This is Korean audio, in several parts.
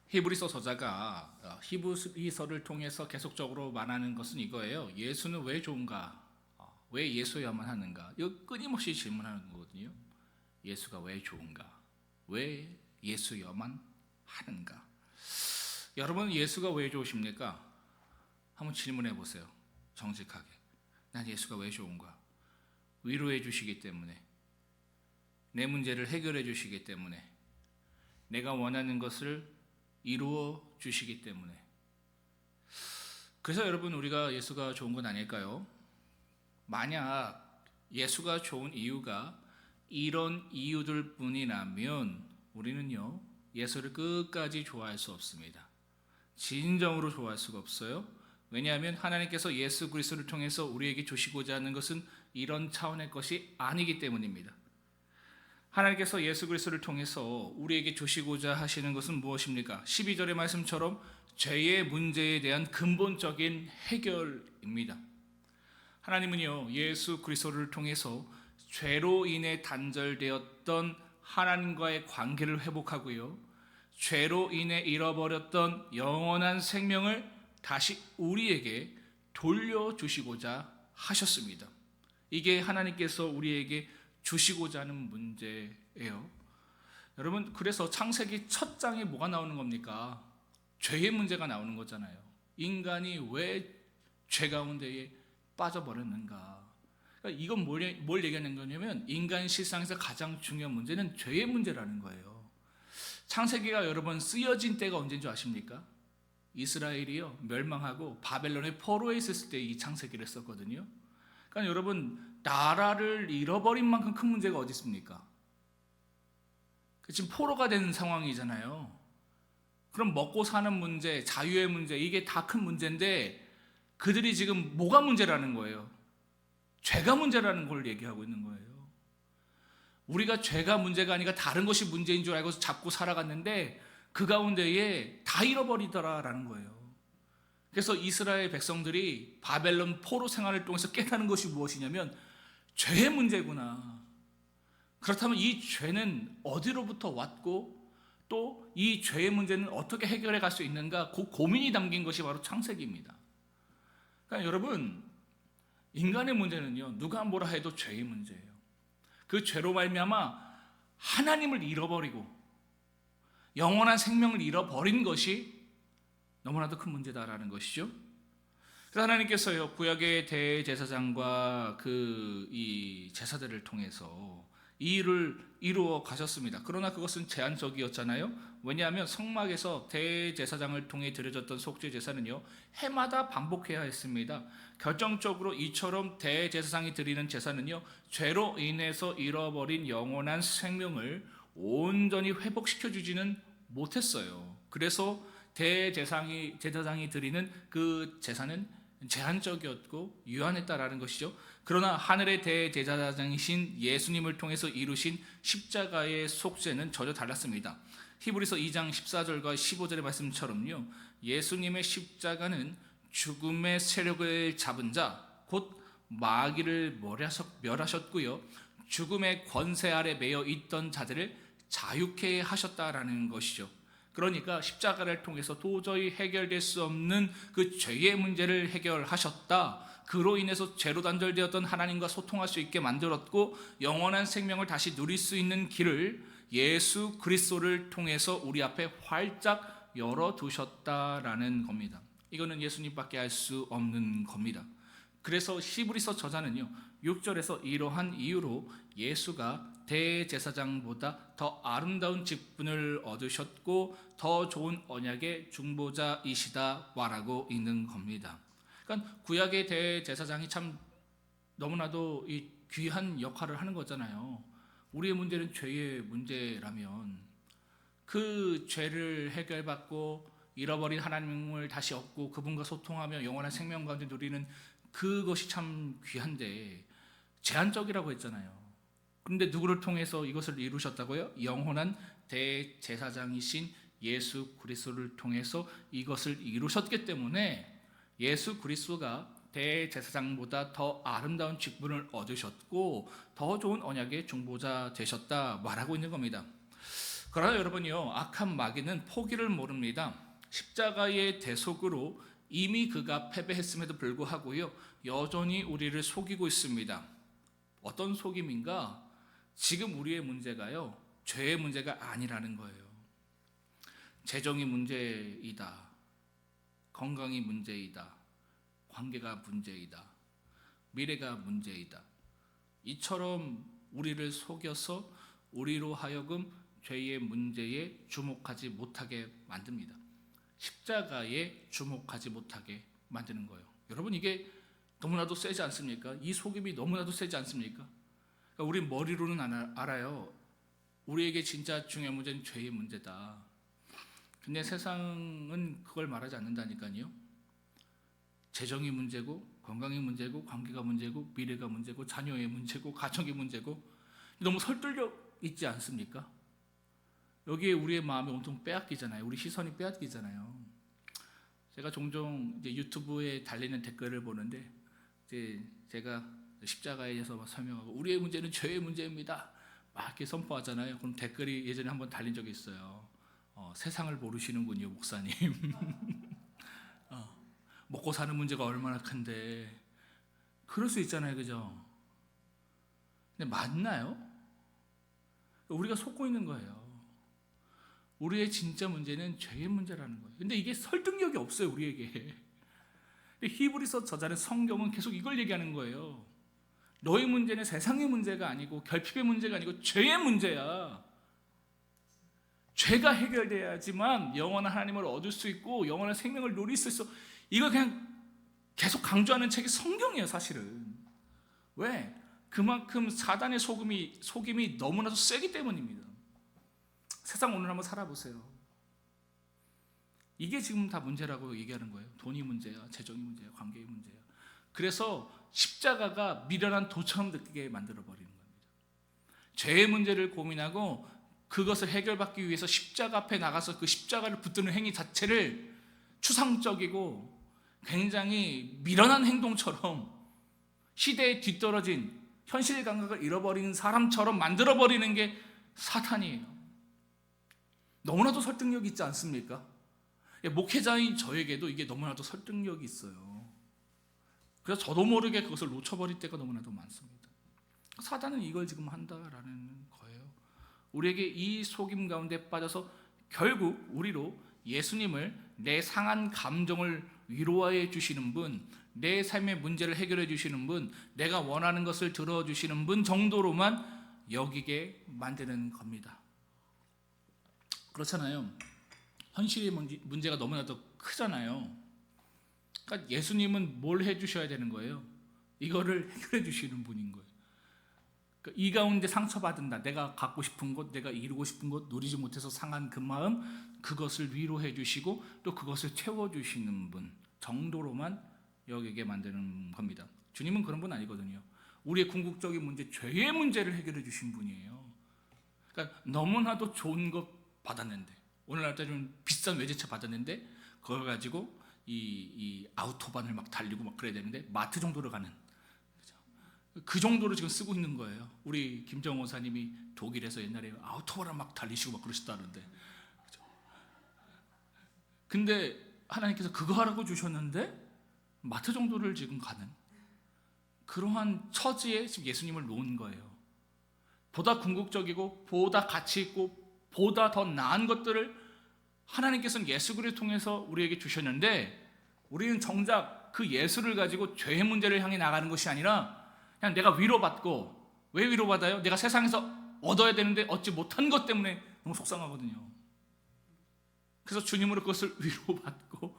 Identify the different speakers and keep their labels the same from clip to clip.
Speaker 1: 히브리서 저자가 히브리서를 통해서 계속적으로 말하는 것은 이거예요. 예수는 왜 좋은가? 왜 예수여야만 하는가? 이거 끊임없이 질문하는 거거든요. 예수가 왜 좋은가? 왜 예수여만 하는가? 여러분, 예수가 왜 좋으십니까? 한번 질문해 보세요. 정직하게. 난 예수가 왜 좋은가? 위로해 주시기 때문에, 내 문제를 해결해 주시기 때문에, 내가 원하는 것을 이루어 주시기 때문에. 그래서 여러분, 우리가 예수가 좋은 건 아닐까요? 만약 예수가 좋은 이유가 이런 이유들 뿐이라면 우리는요, 예수를 끝까지 좋아할 수 없습니다. 진정으로 좋아할 수가 없어요. 왜냐하면 하나님께서 예수 그리스도를 통해서 우리에게 주시고자 하는 것은 이런 차원의 것이 아니기 때문입니다. 하나님께서 예수 그리스도를 통해서 우리에게 주시고자 하시는 것은 무엇입니까? 12절의 말씀처럼 죄의 문제에 대한 근본적인 해결입니다. 하나님은요, 예수 그리스도를 통해서 죄로 인해 단절되었던 하나님과의 관계를 회복하고요, 죄로 인해 잃어버렸던 영원한 생명을 다시 우리에게 돌려주시고자 하셨습니다. 이게 하나님께서 우리에게 주시고자 하는 문제예요. 여러분, 그래서 창세기 첫 장에 뭐가 나오는 겁니까? 죄의 문제가 나오는 거잖아요. 인간이 왜 죄 가운데에 빠져버렸는가? 그러니까 이건 뭘 얘기하는 거냐면, 인간 실상에서 가장 중요한 문제는 죄의 문제라는 거예요. 창세기가 여러분 쓰여진 때가 언제인 줄 아십니까? 이스라엘이요, 멸망하고 바벨론의 포로에 있었을 때 이 창세기를 썼거든요. 그러니까 여러분, 나라를 잃어버린 만큼 큰 문제가 어디 있습니까? 지금 포로가 된 상황이잖아요. 그럼 먹고 사는 문제, 자유의 문제, 이게 다 큰 문제인데 그들이 지금 뭐가 문제라는 거예요? 죄가 문제라는 걸 얘기하고 있는 거예요. 우리가 죄가 문제가 아니라 다른 것이 문제인 줄 알고 잡고 살아갔는데 그 가운데에 다 잃어버리더라라는 거예요. 그래서 이스라엘 백성들이 바벨론 포로 생활을 통해서 깨닫는 것이 무엇이냐면 죄의 문제구나. 그렇다면 이 죄는 어디로부터 왔고 또 이 죄의 문제는 어떻게 해결해 갈 수 있는가, 그 고민이 담긴 것이 바로 창세기입니다. 그러니까 여러분, 인간의 문제는요, 누가 뭐라 해도 죄의 문제예요. 그 죄로 말미암아 하나님을 잃어버리고 영원한 생명을 잃어버린 것이 너무나도 큰 문제다라는 것이죠. 그래서 하나님께서요, 구약의 대제사장과 이 제사들을 통해서 이 일을 이루어 가셨습니다. 그러나 그것은 제한적이었잖아요. 왜냐하면 성막에서 대제사장을 통해 드려졌던 속죄 제사는요, 해마다 반복해야 했습니다. 결정적으로 이처럼 대제사장이 드리는 제사는요, 죄로 인해서 잃어버린 영원한 생명을 온전히 회복시켜 주지는 못했어요. 그래서 제사장이 드리는 그 제사는 제한적이었고 유한했다라는 것이죠. 그러나 하늘의 대제사장이신 예수님을 통해서 이루신 십자가의 속죄는 전혀 달랐습니다. 히브리서 2장 14절과 15절의 말씀처럼요, 예수님의 십자가는 죽음의 세력을 잡은 자, 곧 마귀를 멸하셨고요, 죽음의 권세 아래 매여 있던 자들을 자유케 하셨다라는 것이죠. 그러니까 십자가를 통해서 도저히 해결될 수 없는 그 죄의 문제를 해결하셨다. 그로 인해서 죄로 단절되었던 하나님과 소통할 수 있게 만들었고 영원한 생명을 다시 누릴 수 있는 길을 예수 그리스도를 통해서 우리 앞에 활짝 열어두셨다라는 겁니다. 이거는 예수님밖에 할 수 없는 겁니다. 그래서 히브리서 저자는요, 6절에서 이러한 이유로 예수가 대제사장보다 더 아름다운 직분을 얻으셨고 더 좋은 언약의 중보자이시다 말하고 있는 겁니다. 그러니까 구약의 대제사장이 참 너무나도 이 귀한 역할을 하는 거잖아요. 우리의 문제는 죄의 문제라면 그 죄를 해결받고 잃어버린 하나님을 다시 얻고 그분과 소통하며 영원한 생명 가운데 누리는 그것이 참 귀한데 제한적이라고 했잖아요. 그런데 누구를 통해서 이것을 이루셨다고요? 영원한 대제사장이신 예수 그리스도를 통해서 이것을 이루셨기 때문에 예수 그리스도가 대제사장보다 더 아름다운 직분을 얻으셨고 더 좋은 언약의 중보자 되셨다 말하고 있는 겁니다. 그러나 여러분이요, 악한 마귀는 포기를 모릅니다. 십자가의 대속으로 이미 그가 패배했음에도 불구하고요, 여전히 우리를 속이고 있습니다. 어떤 속임인가? 지금 우리의 문제가요, 죄의 문제가 아니라는 거예요. 재정이 문제이다, 건강이 문제이다, 관계가 문제이다, 미래가 문제이다. 이처럼 우리를 속여서 우리로 하여금 죄의 문제에 주목하지 못하게 만듭니다. 십자가에 주목하지 못하게 만드는 거예요. 여러분, 이게 너무나도 세지 않습니까? 이 속임이 너무나도 세지 않습니까? 그러니까 우리 머리로는 알아요. 우리에게 진짜 중요한 문제는 죄의 문제다. 근데 세상은 그걸 말하지 않는다니까요. 재정이 문제고, 건강이 문제고, 관계가 문제고, 미래가 문제고, 자녀의 문제고, 가정이 문제고, 너무 설득력 있지 않습니까? 여기에 우리의 마음이 온통 빼앗기잖아요. 우리 시선이 빼앗기잖아요. 제가 종종 이제 유튜브에 달리는 댓글을 보는데, 이제 제가 십자가에 대해서 설명하고, 우리의 문제는 죄의 문제입니다, 막 이렇게 선포하잖아요. 그럼 댓글이 예전에 한번 달린 적이 있어요. 세상을 모르시는군요, 목사님. 먹고 사는 문제가 얼마나 큰데. 그럴 수 있잖아요, 그죠? 근데 맞나요? 우리가 속고 있는 거예요. 우리의 진짜 문제는 죄의 문제라는 거예요. 근데 이게 설득력이 없어요, 우리에게. 히브리서 저자는, 성경은 계속 이걸 얘기하는 거예요. 너의 문제는 세상의 문제가 아니고 결핍의 문제가 아니고 죄의 문제야. 죄가 해결돼야지만 영원한 하나님을 얻을 수 있고 영원한 생명을 누릴 수 있어. 이걸 그냥 계속 강조하는 책이 성경이에요, 사실은. 왜? 그만큼 사단의 속임이 너무나도 세기 때문입니다. 세상 오늘 한번 살아보세요. 이게 지금 다 문제라고 얘기하는 거예요. 돈이 문제야, 재정이 문제야, 관계의 문제야. 그래서 십자가가 미련한 도처럼 느끼게 만들어버리는 겁니다. 죄의 문제를 고민하고 그것을 해결받기 위해서 십자가 앞에 나가서 그 십자가를 붙드는 행위 자체를 추상적이고 굉장히 미련한 행동처럼, 시대에 뒤떨어진 현실 감각을 잃어버리는 사람처럼 만들어버리는 게 사탄이에요. 너무나도 설득력이 있지 않습니까? 목회자인 저에게도 이게 너무나도 설득력이 있어요. 그래서 저도 모르게 그것을 놓쳐버릴 때가 너무나도 많습니다. 사단은 이걸 지금 한다라는 거예요. 우리에게 이 속임 가운데 빠져서 결국 우리로 예수님을 내 상한 감정을 위로해 주시는 분, 내 삶의 문제를 해결해 주시는 분, 내가 원하는 것을 들어주시는 분 정도로만 여기게 만드는 겁니다. 그렇잖아요. 현실의 문제가 너무나도 크잖아요. 그러니까 예수님은 뭘 해주셔야 되는 거예요? 이거를 해결해 주시는 분인 거예요. 그러니까 이 가운데 상처받은다, 내가 갖고 싶은 것, 내가 이루고 싶은 것, 누리지 못해서 상한 그 마음, 그것을 위로해 주시고 또 그것을 채워주시는 분 정도로만 여기게 만드는 겁니다. 주님은 그런 분 아니거든요. 우리의 궁극적인 문제, 죄의 문제를 해결해 주신 분이에요. 그러니까 너무나도 좋은 것 받았는데, 오늘날 때 좀 비싼 외제차 받았는데 그걸 가지고 이 아우토반을 막 달리고 막 그래야 되는데 마트 정도로 가는, 그 정도로 지금 쓰고 있는 거예요. 우리 김정호 사님이 독일에서 옛날에 아우토반을 막 달리시고 막 그러셨다는데, 근데 하나님께서 그거 하라고 주셨는데 마트 정도를 지금 가는 그러한 처지에 지금 예수님을 놓은 거예요. 보다 궁극적이고 보다 가치 있고 보다 더 나은 것들을 하나님께서는 예수 그리스도를 통해서 우리에게 주셨는데, 우리는 정작 그 예수를 가지고 죄의 문제를 향해 나가는 것이 아니라 그냥 내가 위로받고, 왜 위로받아요? 내가 세상에서 얻어야 되는데 얻지 못한 것 때문에 너무 속상하거든요. 그래서 주님으로 그것을 위로받고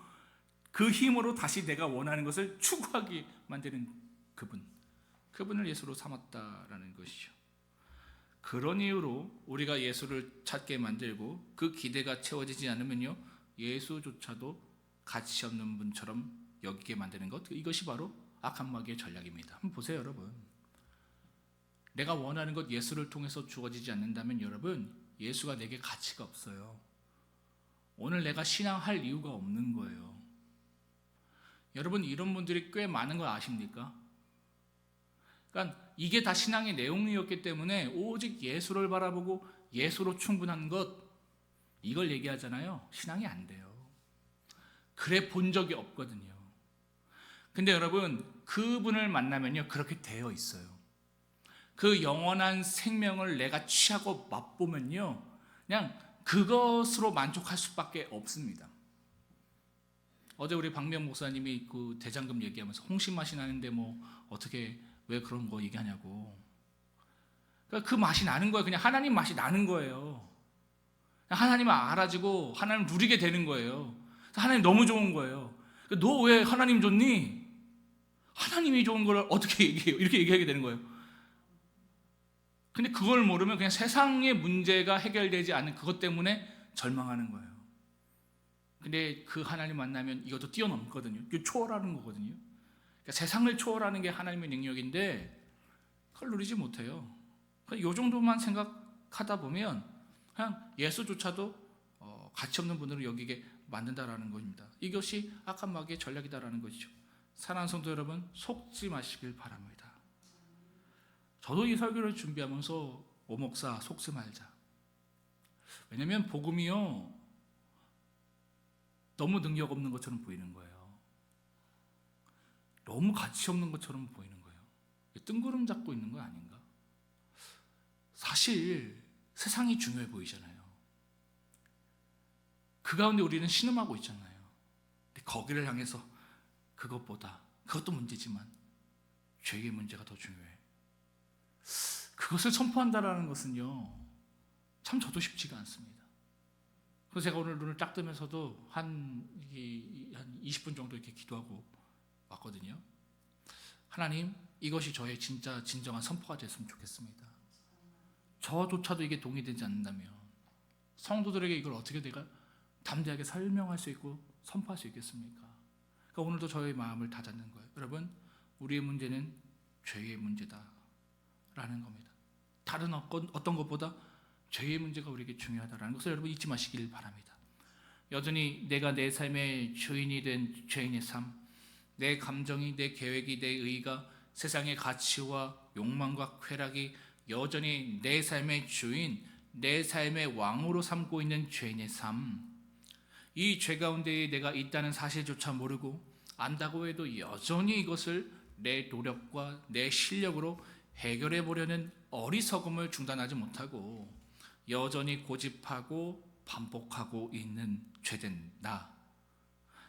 Speaker 1: 그 힘으로 다시 내가 원하는 것을 추구하게 만드는 그분을 예수로 삼았다라는 것이죠. 그런 이유로 우리가 예수를 찾게 만들고 그 기대가 채워지지 않으면요, 예수조차도 가치 없는 분처럼 여기게 만드는 것, 이것이 바로 악한 마귀의 전략입니다. 한번 보세요, 여러분. 내가 원하는 것 예수를 통해서 주어지지 않는다면 여러분, 예수가 내게 가치가 없어요. 오늘 내가 신앙할 이유가 없는 거예요. 여러분, 이런 분들이 꽤 많은 거 아십니까? 그러니까 이게 다 신앙의 내용이었기 때문에 오직 예수를 바라보고 예수로 충분한 것, 이걸 얘기하잖아요. 신앙이 안 돼요. 그래 본 적이 없거든요. 근데 여러분, 그분을 만나면요, 그렇게 되어 있어요. 그 영원한 생명을 내가 취하고 맛보면요, 그냥 그것으로 만족할 수밖에 없습니다. 어제 우리 박명 목사님이 그 대장금 얘기하면서 홍시 맛이 나는데 뭐 어떻게 왜 그런 거 얘기하냐고. 그러니까 그 맛이 나는 거예요. 그냥 하나님 맛이 나는 거예요. 하나님을 알아지고 하나님 누리게 되는 거예요. 하나님 너무 좋은 거예요. 너 왜 하나님 좋니? 하나님이 좋은 걸 어떻게 얘기해요? 이렇게 얘기하게 되는 거예요. 근데 그걸 모르면 그냥 세상의 문제가 해결되지 않는 그것 때문에 절망하는 거예요. 근데 그 하나님 만나면 이것도 뛰어넘거든요. 이거 초월하는 거거든요. 그러니까 세상을 초월하는 게 하나님의 능력인데 그걸 누리지 못해요. 이 정도만 생각하다 보면 그냥 예수조차도 가치 없는 분으로 여기게 만든다라는 것입니다. 이것이 악한 마귀의 전략이다라는 것이죠. 사랑하는 성도 여러분, 속지 마시길 바랍니다. 저도 이 설교를 준비하면서 오목사 속지 말자. 왜냐하면 복음이요, 너무 능력 없는 것처럼 보이는 거예요. 너무 가치 없는 것처럼 보이는 거예요. 뜬구름 잡고 있는 거 아닌가? 사실 세상이 중요해 보이잖아요. 그 가운데 우리는 신음하고 있잖아요. 근데 거기를 향해서 그것보다, 그것도 문제지만 죄의 문제가 더 중요해. 그것을 선포한다라는 것은요, 참 저도 쉽지가 않습니다. 그래서 제가 오늘 눈을 딱 뜨면서도 한 20분 정도 이렇게 기도하고 왔거든요. 하나님, 이것이 저의 진짜 진정한 선포가 됐으면 좋겠습니다. 저조차도 이게 동의되지 않는다면 성도들에게 이걸 어떻게 내가 담대하게 설명할 수 있고 선포할 수 있겠습니까? 그러니까 오늘도 저의 마음을 다잡는 거예요. 여러분, 우리의 문제는 죄의 문제다라는 겁니다. 다른 어떤 것보다 죄의 문제가 우리에게 중요하다는 것을 여러분 잊지 마시길 바랍니다. 여전히 내가 내 삶의 주인이 된 죄인의 삶, 내 감정이, 내 계획이, 내 의가, 세상의 가치와 욕망과 쾌락이 여전히 내 삶의 주인, 내 삶의 왕으로 삼고 있는 죄인의 삶, 이 죄 가운데에 내가 있다는 사실조차 모르고 안다고 해도 여전히 이것을 내 노력과 내 실력으로 해결해 보려는 어리석음을 중단하지 못하고 여전히 고집하고 반복하고 있는 죄된 나,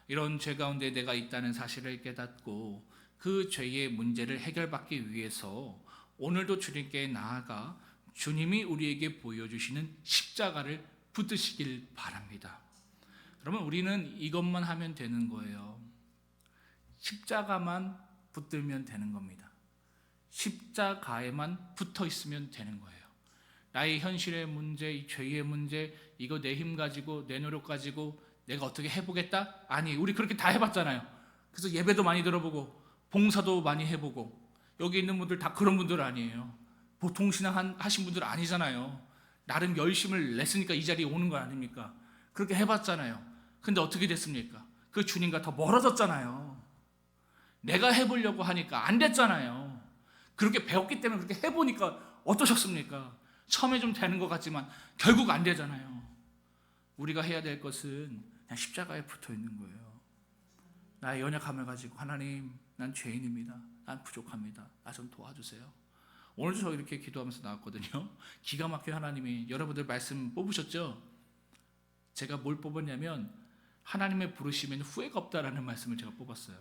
Speaker 1: 이런 죄 가운데 내가 있다는 사실을 깨닫고 그 죄의 문제를 해결받기 위해서 오늘도 주님께 나아가 주님이 우리에게 보여주시는 십자가를 붙드시길 바랍니다. 그러면 우리는 이것만 하면 되는 거예요. 십자가만 붙들면 되는 겁니다. 십자가에만 붙어 있으면 되는 거예요. 나의 현실의 문제, 이 죄의 문제, 이거 내 힘 가지고 내 노력 가지고 내가 어떻게 해보겠다? 아니, 우리 그렇게 다 해봤잖아요. 그래서 예배도 많이 들어보고 봉사도 많이 해보고 여기 있는 분들 다 그런 분들 아니에요. 보통 신앙 하신 분들 아니잖아요. 나름 열심을 냈으니까 이 자리에 오는 거 아닙니까? 그렇게 해봤잖아요. 근데 어떻게 됐습니까? 그 주님과 더 멀어졌잖아요. 내가 해보려고 하니까 안 됐잖아요. 그렇게 배웠기 때문에 그렇게 해보니까 어떠셨습니까? 처음에 좀 되는 것 같지만 결국 안 되잖아요. 우리가 해야 될 것은 그냥 십자가에 붙어 있는 거예요. 나의 연약함을 가지고 하나님, 난 죄인입니다. 난 부족합니다. 나 좀 도와주세요. 오늘도 저 이렇게 기도하면서 나왔거든요. 기가 막혀 하나님이 여러분들 말씀 뽑으셨죠? 제가 뭘 뽑았냐면 하나님의 부르심에는 후회가 없다라는 말씀을 제가 뽑았어요.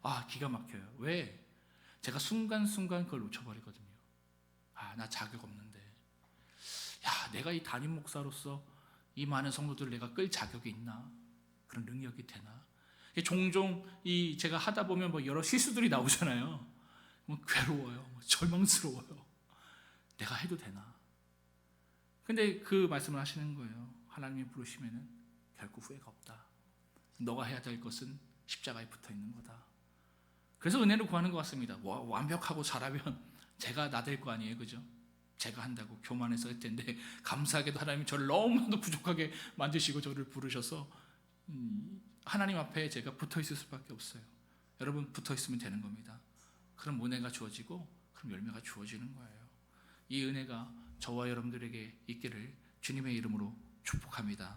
Speaker 1: 아, 기가 막혀요. 왜? 제가 순간순간 그걸 놓쳐버리거든요. 아, 나 자격 없는데. 야, 내가 이 담임 목사로서 이 많은 성도들을 내가 끌 자격이 있나? 그런 능력이 되나? 종종 제가 하다 보면 뭐 여러 실수들이 나오잖아요. 괴로워요. 절망스러워요. 내가 해도 되나? 근데 그 말씀을 하시는 거예요. 하나님이 부르시면은 결코 후회가 없다. 너가 해야 될 것은 십자가에 붙어 있는 거다. 그래서 은혜를 구하는 것 같습니다. 완벽하고 잘하면 제가 나댈 거 아니에요, 그죠? 제가 한다고 교만해서 할 텐데 감사하게도 하나님이 저를 너무나도 부족하게 만드시고 저를 부르셔서 하나님 앞에 제가 붙어 있을 수밖에 없어요. 여러분, 붙어 있으면 되는 겁니다. 그럼 은혜가 주어지고 그럼 열매가 주어지는 거예요. 이 은혜가 저와 여러분들에게 있기를 주님의 이름으로 축복합니다.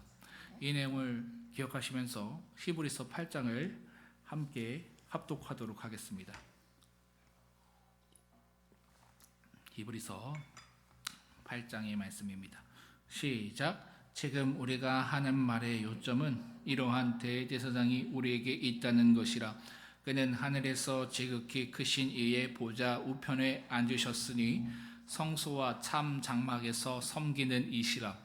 Speaker 1: 이 내용을 기억하시면서 히브리서 8장을 함께 합독하도록 하겠습니다. 히브리서 8장의 말씀입니다. 시작. 지금 우리가 하는 말의 요점은 이러한 대제사장이 우리에게 있다는 것이라. 그는 하늘에서 지극히 크신 이의 보좌 우편에 앉으셨으니 성소와 참 장막에서 섬기는 이시라.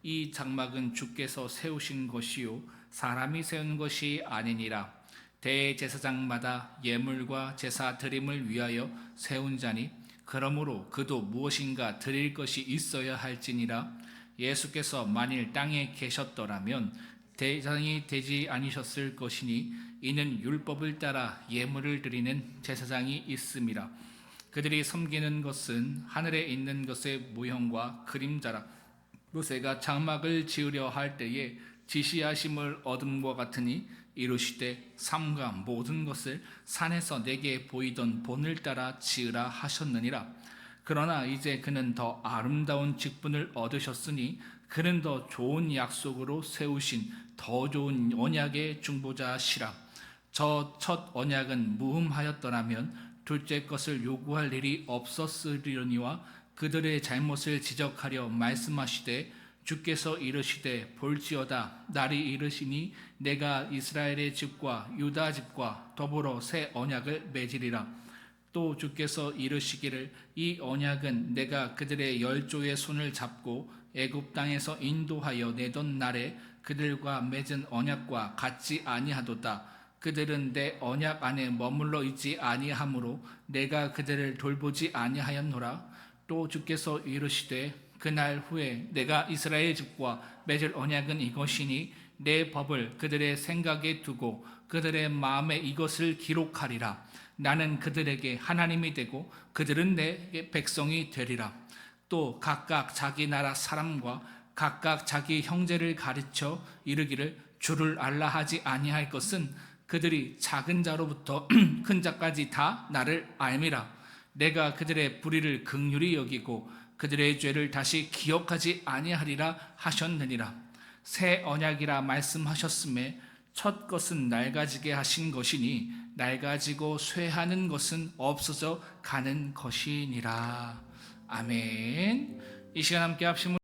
Speaker 1: 이 장막은 주께서 세우신 것이요 사람이 세운 것이 아니니라. 대제사장마다 예물과 제사 드림을 위하여 세운 자니 그러므로 그도 무엇인가 드릴 것이 있어야 할지니라. 예수께서 만일 땅에 계셨더라면 대제사장이 되지 아니셨을 것이니 이는 율법을 따라 예물을 드리는 제사장이 있음이라. 그들이 섬기는 것은 하늘에 있는 것의 모형과 그림자라. 모세가 장막을 지으려 할 때에 지시하심을 얻음과 같으니 이르시되 삼가 모든 것을 산에서 내게 보이던 본을 따라 지으라 하셨느니라. 그러나 이제 그는 더 아름다운 직분을 얻으셨으니 그는 더 좋은 약속으로 세우신 더 좋은 언약의 중보자시라. 저 첫 언약은 무흠하였더라면 둘째 것을 요구할 일이 없었으리니와 그들의 잘못을 지적하려 말씀하시되 주께서 이르시되 볼지어다 날이 이르시니 내가 이스라엘의 집과 유다 집과 더불어 새 언약을 맺으리라. 또 주께서 이르시기를 이 언약은 내가 그들의 열조의 손을 잡고 애굽 땅에서 인도하여 내던 날에 그들과 맺은 언약과 같지 아니하도다. 그들은 내 언약 안에 머물러 있지 아니하므로 내가 그들을 돌보지 아니하였노라. 또 주께서 이르시되 그날 후에 내가 이스라엘 집과 맺을 언약은 이것이니 내 법을 그들의 생각에 두고 그들의 마음에 이것을 기록하리라. 나는 그들에게 하나님이 되고 그들은 내 백성이 되리라. 또 각각 자기 나라 사람과 각각 자기 형제를 가르쳐 이르기를 주를 알라 하지 아니할 것은 그들이 작은 자로부터 큰 자까지 다 나를 알미라. 내가 그들의 불의를 긍휼히 여기고 그들의 죄를 다시 기억하지 아니하리라 하셨느니라. 새 언약이라 말씀하셨음에 첫 것은 낡아지게 하신 것이니 낡아지고 쇠하는 것은 없어져 가는 것이니라. 아멘. 이 시간 함께 합심을